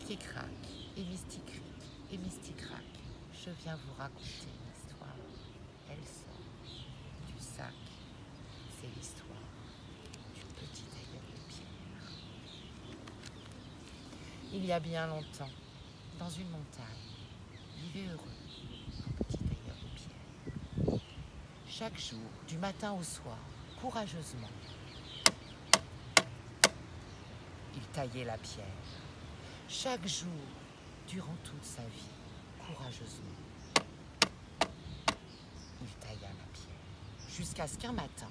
Misticrac et Mysticric et Mysticrac, je viens vous raconter une histoire. Elle sort du sac. C'est l'histoire du petit tailleur de pierre. Il y a bien longtemps, dans une montagne, vivait heureux un petit tailleur de pierre. Chaque jour, du matin au soir, courageusement, il taillait la pierre. Chaque jour, durant toute sa vie, courageusement, il tailla la pierre. Jusqu'à ce qu'un matin,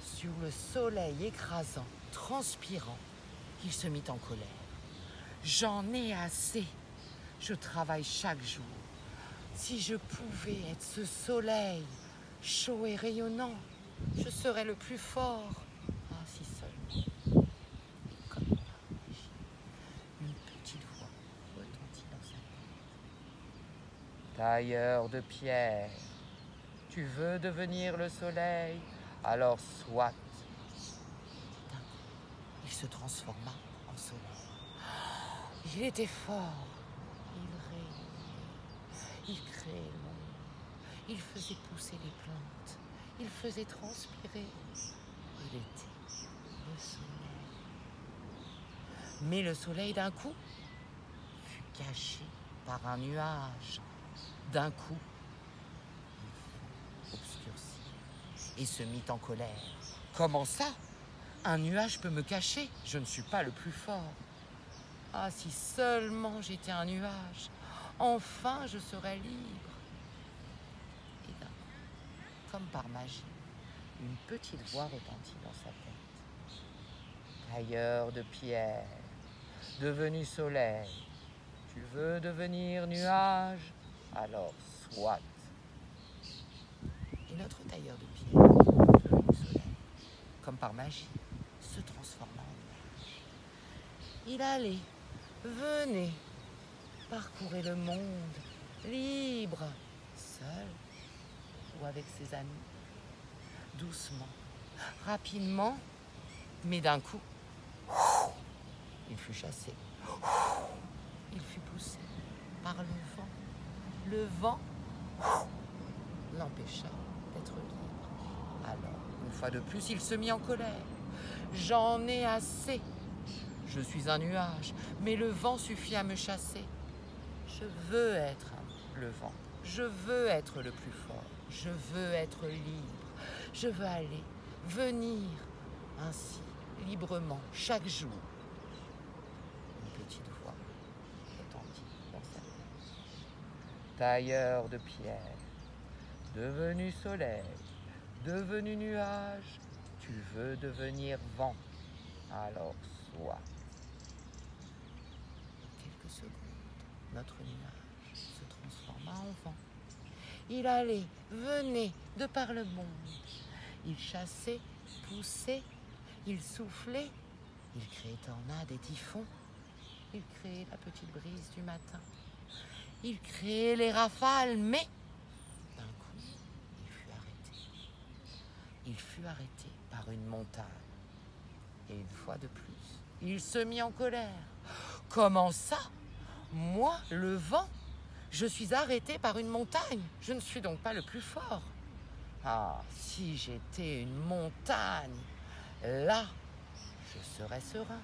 sur le soleil écrasant, transpirant, il se mit en colère. J'en ai assez. Je travaille chaque jour. Si je pouvais être ce soleil chaud et rayonnant, je serais le plus fort. Ah, si seulement. Comme par magie, une petite voix retentit dans sa tête. Tailleur de pierre, tu veux devenir le soleil? Alors soit. D'un coup, il se transforma en soleil. Il était fort. Il rayonnait. Il créait le monde. Il faisait pousser les plantes. Il faisait transpirer. Il était le soleil. Mais le soleil, d'un coup, fut caché par un nuage. D'un coup, il fut obscurci et se mit en colère. Comment ça? Un nuage peut me cacher? Je ne suis pas le plus fort. Ah, si seulement j'étais un nuage, enfin je serais libre. Et d'un coup, comme par magie, une petite voix retentit dans sa tête. Tailleur de pierre, devenu soleil, tu veux devenir nuage? Alors soit. Et notre tailleur de pierre, devenu soleil, comme par magie, se transforma en nuage. Il allait, venait, parcourait le monde, libre, seul ou avec ses amis, doucement, rapidement, mais d'un coup, il fut chassé, il fut poussé par le vent. Le vent l'empêcha d'être libre. Alors, une fois de plus, il se mit en colère. J'en ai assez. Je suis un nuage, mais le vent suffit à me chasser. Je veux être le vent. Je veux être le plus fort. Je veux être libre. Je veux aller, venir, ainsi, librement, chaque jour. Une petite voix retentit dans sa tête. Tailleur de pierre, devenu soleil, devenu nuage, tu veux devenir vent. Alors sois. En quelques secondes, notre nuage se transforma en vent. Il allait, venait de par le monde. Il chassait, poussait, il soufflait, il créait tornades et typhons. Il créait la petite brise du matin. Il créait les rafales, mais d'un coup, il fut arrêté. Il fut arrêté par une montagne. Et une fois de plus, il se mit en colère. Comment ça? Moi, le vent, je suis arrêté par une montagne. Je ne suis donc pas le plus fort. Ah, si j'étais une montagne, là, je serais serein.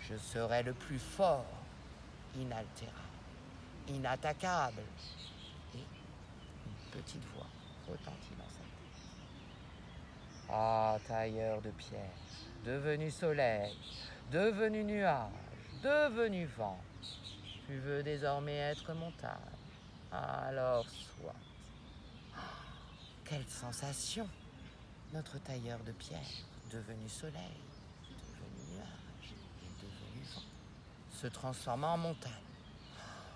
Je serais le plus fort, inaltérable, inattaquable. Et une petite voix retentit dans sa tête. Ah, tailleur de pierre, devenu soleil, devenu nuage, devenu vent, tu veux désormais être montagne. Alors soit. Quelle sensation! Notre tailleur de pierre, devenu soleil, devenu nuage et devenu vent, se transforma en montagne,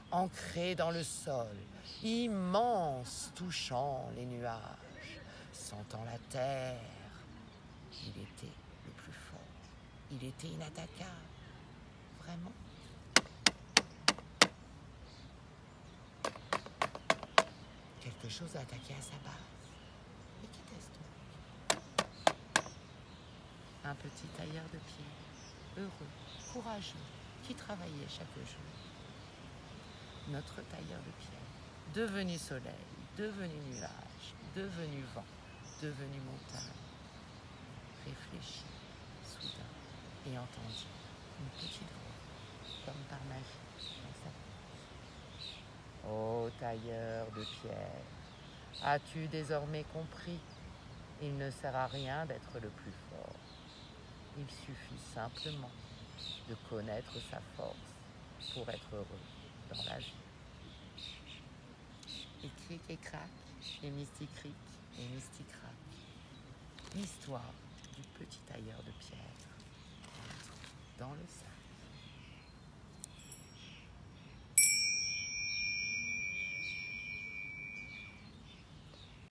ancré dans le sol, immense, touchant les nuages, sentant la terre. Il était le plus fort, il était inattaquable, vraiment. Quelque chose a attaqué à sa base. Mais qu'était-ce donc? Un petit tailleur de pierre, heureux, courageux, qui travaillait chaque jour. Notre tailleur de pierre, devenu soleil, devenu nuage, devenu vent, devenu montagne, réfléchit soudain et entendit une petite voix, comme par magie, dans sa tête. Ô tailleur de pierre, as-tu désormais compris? Il ne sert à rien d'être le plus fort. Il suffit simplement de connaître sa force pour être heureux dans la vie. Et cric et crac, et mystique-cric, et mystique-crac. L'histoire du petit tailleur de pierre dans le sable.